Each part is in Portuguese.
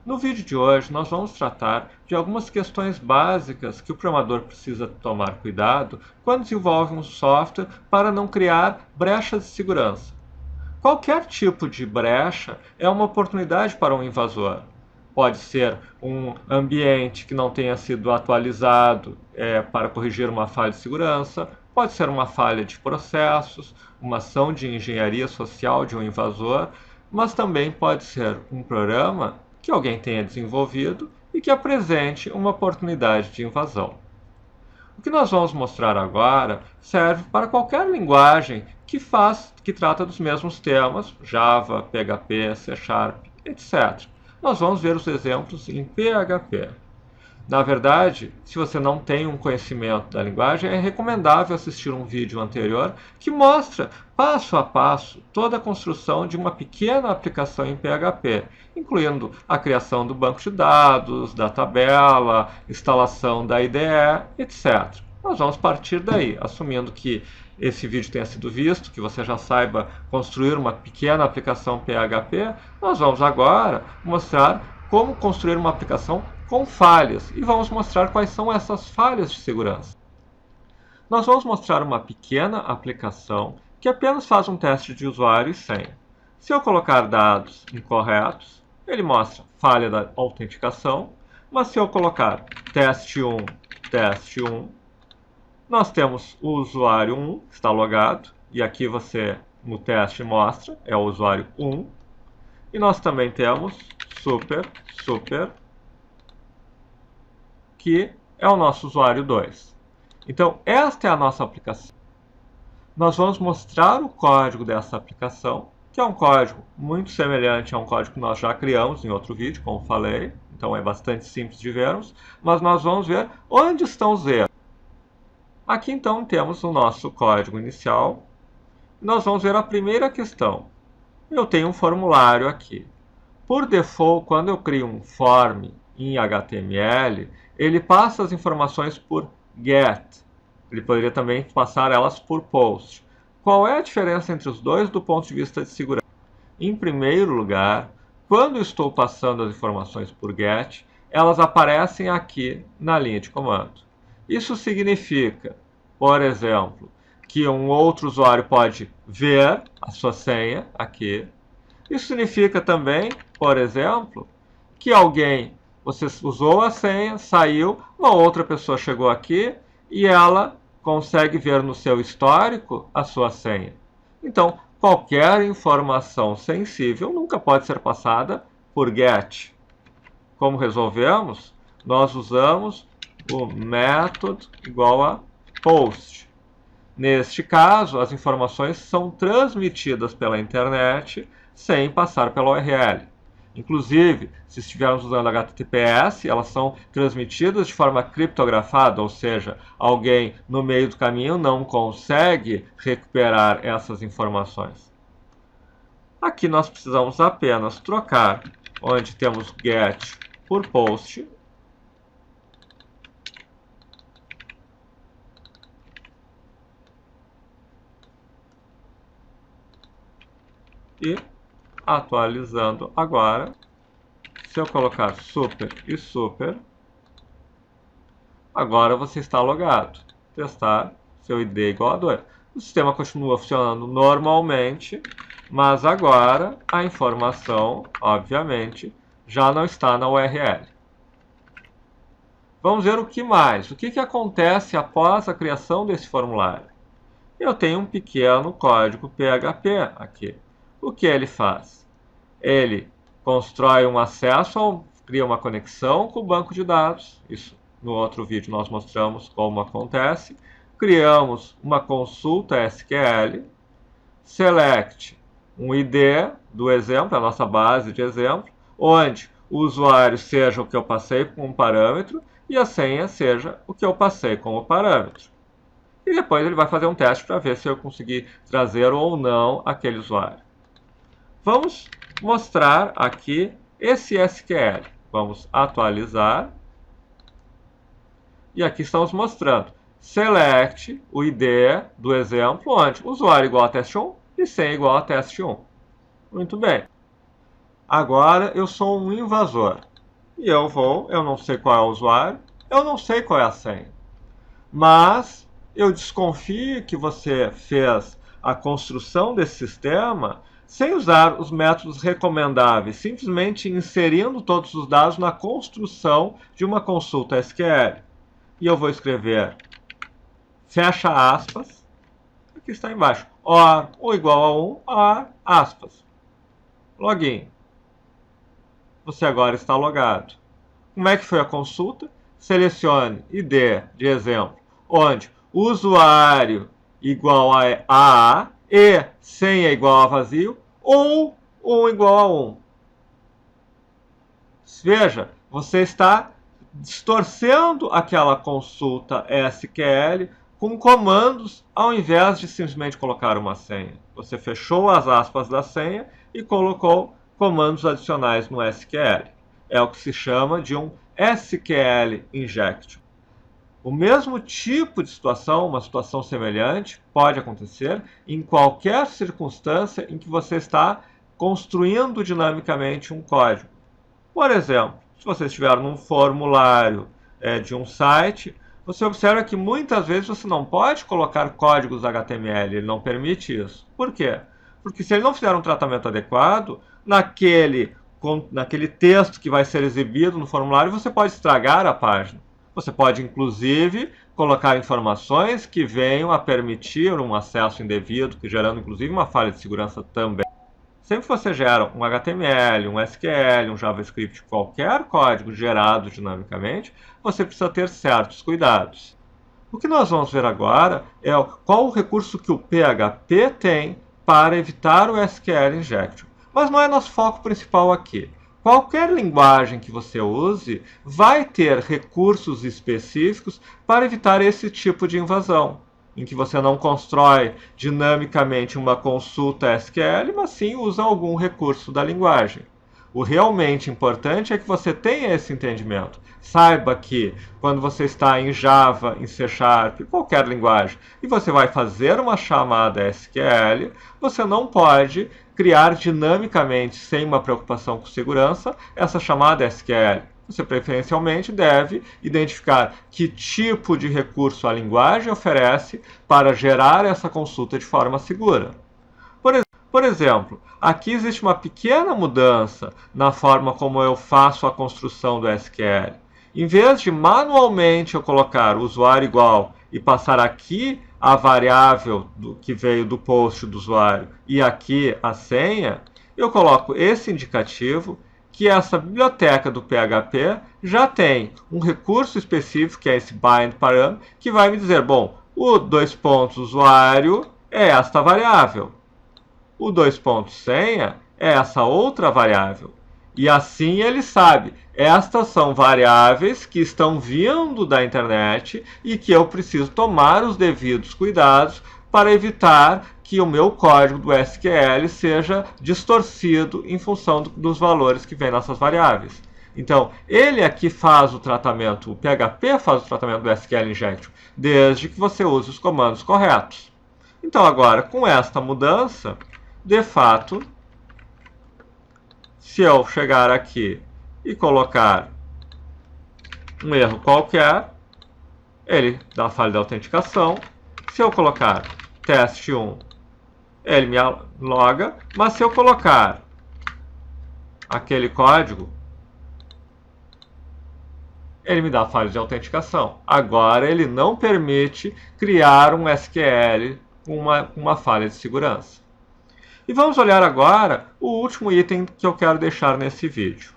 No vídeo de hoje, nós vamos tratar de algumas questões básicas que o programador precisa tomar cuidado quando desenvolve um software para não criar brechas de segurança. Qualquer tipo de brecha é uma oportunidade para um invasor. Pode ser um ambiente que não tenha sido atualizado para corrigir uma falha de segurança, pode ser uma falha de processos, uma ação de engenharia social de um invasor, mas também pode ser um programa que alguém tenha desenvolvido e que apresente uma oportunidade de invasão. O que nós vamos mostrar agora serve para qualquer linguagem que trata dos mesmos temas, Java, PHP, C Sharp, etc. Nós vamos ver os exemplos em PHP. Na verdade, se você não tem um conhecimento da linguagem, é recomendável assistir um vídeo anterior que mostra passo a passo toda a construção de uma pequena aplicação em PHP, incluindo a criação do banco de dados, da tabela, instalação da IDE, etc. Nós vamos partir daí, assumindo que esse vídeo tenha sido visto, que você já saiba construir uma pequena aplicação PHP, nós vamos agora mostrar como construir uma aplicação com falhas e vamos mostrar quais são essas falhas de segurança. Nós vamos mostrar uma pequena aplicação que apenas faz um teste de usuário e senha. Se eu colocar dados incorretos, ele mostra falha da autenticação, mas se eu colocar teste 1, teste 1, nós temos o usuário 1, que está logado, e aqui você no teste mostra, é o usuário 1, e nós também temos super, que é o nosso usuário 2. Então, esta é a nossa aplicação. Nós vamos mostrar o código dessa aplicação, que é um código muito semelhante a um código que nós já criamos em outro vídeo, como falei. Então, é bastante simples de vermos, mas nós vamos ver onde estão os erros. Aqui, então, temos o nosso código inicial. Nós vamos ver a primeira questão. Eu tenho um formulário aqui. Por default, quando eu crio um form em HTML, ele passa as informações por get. Ele poderia também passar elas por post. Qual é a diferença entre os dois do ponto de vista de segurança? Em primeiro lugar, quando eu estou passando as informações por get, elas aparecem aqui na linha de comando. Isso significa, por exemplo, que um outro usuário pode ver a sua senha aqui. Isso significa também, por exemplo, que você usou a senha, saiu, uma outra pessoa chegou aqui e ela consegue ver no seu histórico a sua senha. Então, qualquer informação sensível nunca pode ser passada por get. Como resolvemos? Nós usamos o método igual a post. Neste caso, as informações são transmitidas pela internet sem passar pela URL. Inclusive, se estivermos usando HTTPS, elas são transmitidas de forma criptografada, ou seja, alguém no meio do caminho não consegue recuperar essas informações. Aqui nós precisamos apenas trocar onde temos get por post. E atualizando agora, se eu colocar super e super, agora você está logado. Testar seu ID igual a 2. O sistema continua funcionando normalmente, mas agora a informação, obviamente, já não está na URL. Vamos ver o que mais. O que acontece após a criação desse formulário? Eu tenho um pequeno código PHP aqui. O que ele faz? Ele constrói um acesso, cria uma conexão com o banco de dados. Isso no outro vídeo nós mostramos como acontece. Criamos uma consulta SQL, select um ID do exemplo, a nossa base de exemplo, onde o usuário seja o que eu passei como parâmetro e a senha seja o que eu passei como parâmetro. E depois ele vai fazer um teste para ver se eu consegui trazer ou não aquele usuário. Vamos mostrar aqui esse SQL. Vamos atualizar. E aqui estamos mostrando. Select o ID do exemplo, onde usuário igual a teste1 e senha igual a teste1. Muito bem. Agora eu sou um invasor. e eu não sei qual é o usuário, eu não sei qual é a senha. Mas eu desconfio que você fez a construção desse sistema sem usar os métodos recomendáveis, simplesmente inserindo todos os dados na construção de uma consulta SQL. E eu vou escrever, fecha aspas, aqui está embaixo, OR ou igual a 1, OR, aspas. Login. Você agora está logado. Como é que foi a consulta? Selecione ID de exemplo, onde usuário igual a AA e senha igual a vazio ou 1 igual a 1. Veja, você está distorcendo aquela consulta SQL com comandos ao invés de simplesmente colocar uma senha. Você fechou as aspas da senha e colocou comandos adicionais no SQL. É o que se chama de um SQL injection. O mesmo tipo de situação, uma situação semelhante, pode acontecer em qualquer circunstância em que você está construindo dinamicamente um código. Por exemplo, se você estiver num formulário de um site, você observa que muitas vezes você não pode colocar códigos HTML, ele não permite isso. Por quê? Porque se ele não fizer um tratamento adequado, naquele texto que vai ser exibido no formulário, você pode estragar a página. Você pode, inclusive, colocar informações que venham a permitir um acesso indevido, gerando, inclusive, uma falha de segurança também. Sempre que você gera um HTML, um SQL, um JavaScript, qualquer código gerado dinamicamente, você precisa ter certos cuidados. O que nós vamos ver agora é qual o recurso que o PHP tem para evitar o SQL injection. Mas não é nosso foco principal aqui. Qualquer linguagem que você use vai ter recursos específicos para evitar esse tipo de invasão, em que você não constrói dinamicamente uma consulta SQL, mas sim usa algum recurso da linguagem. O realmente importante é que você tenha esse entendimento. Saiba que quando você está em Java, em C Sharp, qualquer linguagem, e você vai fazer uma chamada SQL, você não pode criar dinamicamente, sem uma preocupação com segurança, essa chamada SQL. Você preferencialmente deve identificar que tipo de recurso a linguagem oferece para gerar essa consulta de forma segura. Por exemplo, aqui existe uma pequena mudança na forma como eu faço a construção do SQL. Em vez de manualmente eu colocar o usuário igual e passar aqui a variável que veio do post do usuário e aqui a senha, eu coloco esse indicativo que essa biblioteca do PHP já tem um recurso específico, que é esse bind param, que vai me dizer, bom, o usuário é esta variável. O senha é essa outra variável. E assim ele sabe, estas são variáveis que estão vindo da internet e que eu preciso tomar os devidos cuidados para evitar que o meu código do SQL seja distorcido em função dos valores que vêm nessas variáveis. Então, ele aqui faz o tratamento, o PHP faz o tratamento do SQL injection, desde que você use os comandos corretos. Então, agora, com esta mudança, de fato, se eu chegar aqui e colocar um erro qualquer, ele dá falha de autenticação. Se eu colocar teste1, ele me loga, mas se eu colocar aquele código, ele me dá falha de autenticação. Agora ele não permite criar um SQL com uma falha de segurança. E vamos olhar agora o último item que eu quero deixar nesse vídeo,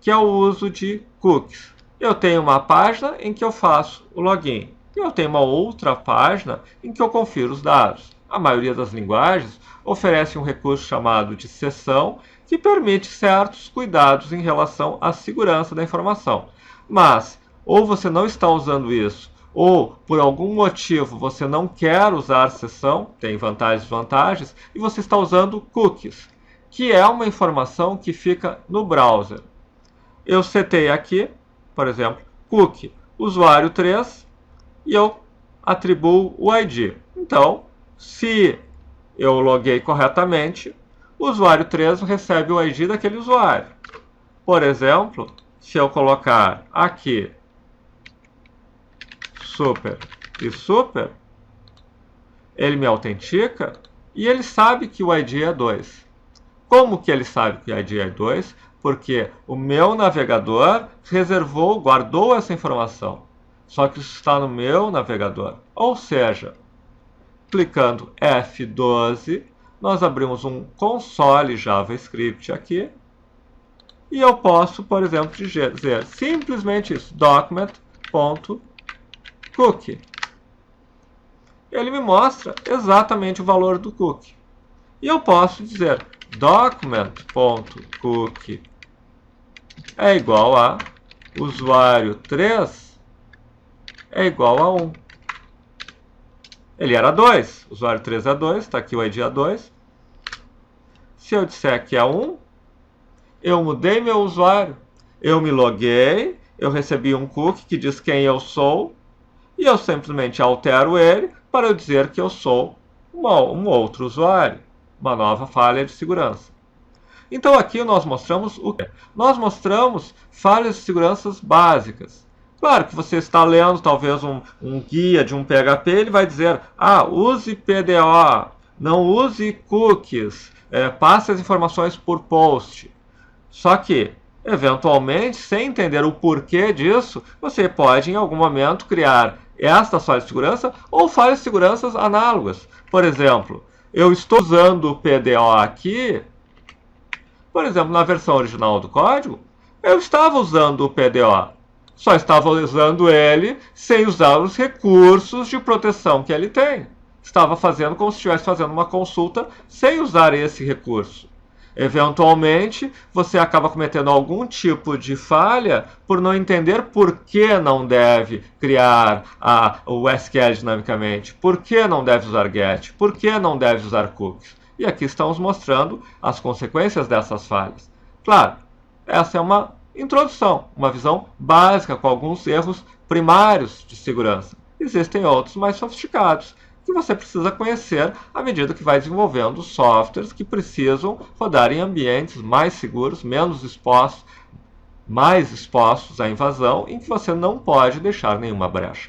que é o uso de cookies. Eu tenho uma página em que eu faço o login. E eu tenho uma outra página em que eu confiro os dados. A maioria das linguagens oferece um recurso chamado de sessão, que permite certos cuidados em relação à segurança da informação. Mas, ou você não está usando isso, ou por algum motivo você não quer usar sessão, tem vantagens e desvantagens, e você está usando cookies, que é uma informação que fica no browser. Eu setei aqui, por exemplo, cookie usuário 3 e eu atribuo o ID. Então, se eu loguei corretamente, o usuário 3 recebe o ID daquele usuário. Por exemplo, se eu colocar aqui super e super, ele me autentica e ele sabe que o ID é 2. Como que ele sabe que o ID é 2? Porque o meu navegador guardou essa informação. Só que isso está no meu navegador. Ou seja, clicando F12, nós abrimos um console JavaScript aqui. E eu posso, por exemplo, dizer simplesmente isso, document.cookie. Ele me mostra exatamente o valor do cookie. E eu posso dizer document.cookie é igual a usuário 3 é igual a 1. Ele era 2, usuário 3 é 2, está aqui o ID é 2. Se eu disser que é 1, eu mudei meu usuário, eu me loguei, eu recebi um cookie que diz quem eu sou, e eu simplesmente altero ele para eu dizer que eu sou um outro usuário, uma nova falha de segurança. Então aqui nós mostramos o quê? Nós mostramos falhas de segurança básicas. Claro que você está lendo talvez um guia de um PHP, ele vai dizer, use PDO, não use cookies, passe as informações por post. Só que, eventualmente, sem entender o porquê disso, você pode em algum momento criar estas falhas de segurança ou falhas de segurança análogas. Por exemplo, eu estou usando o PDO aqui, por exemplo, na versão original do código, eu estava usando o PDO. Só estava usando ele sem usar os recursos de proteção que ele tem. Estava fazendo como se estivesse fazendo uma consulta sem usar esse recurso. Eventualmente, você acaba cometendo algum tipo de falha por não entender por que não deve criar o SQL dinamicamente, por que não deve usar GET, por que não deve usar cookies. E aqui estamos mostrando as consequências dessas falhas. Claro, essa é uma introdução, uma visão básica com alguns erros primários de segurança. Existem outros mais sofisticados que você precisa conhecer à medida que vai desenvolvendo softwares que precisam rodar em ambientes mais seguros, menos expostos, mais expostos à invasão, em que você não pode deixar nenhuma brecha.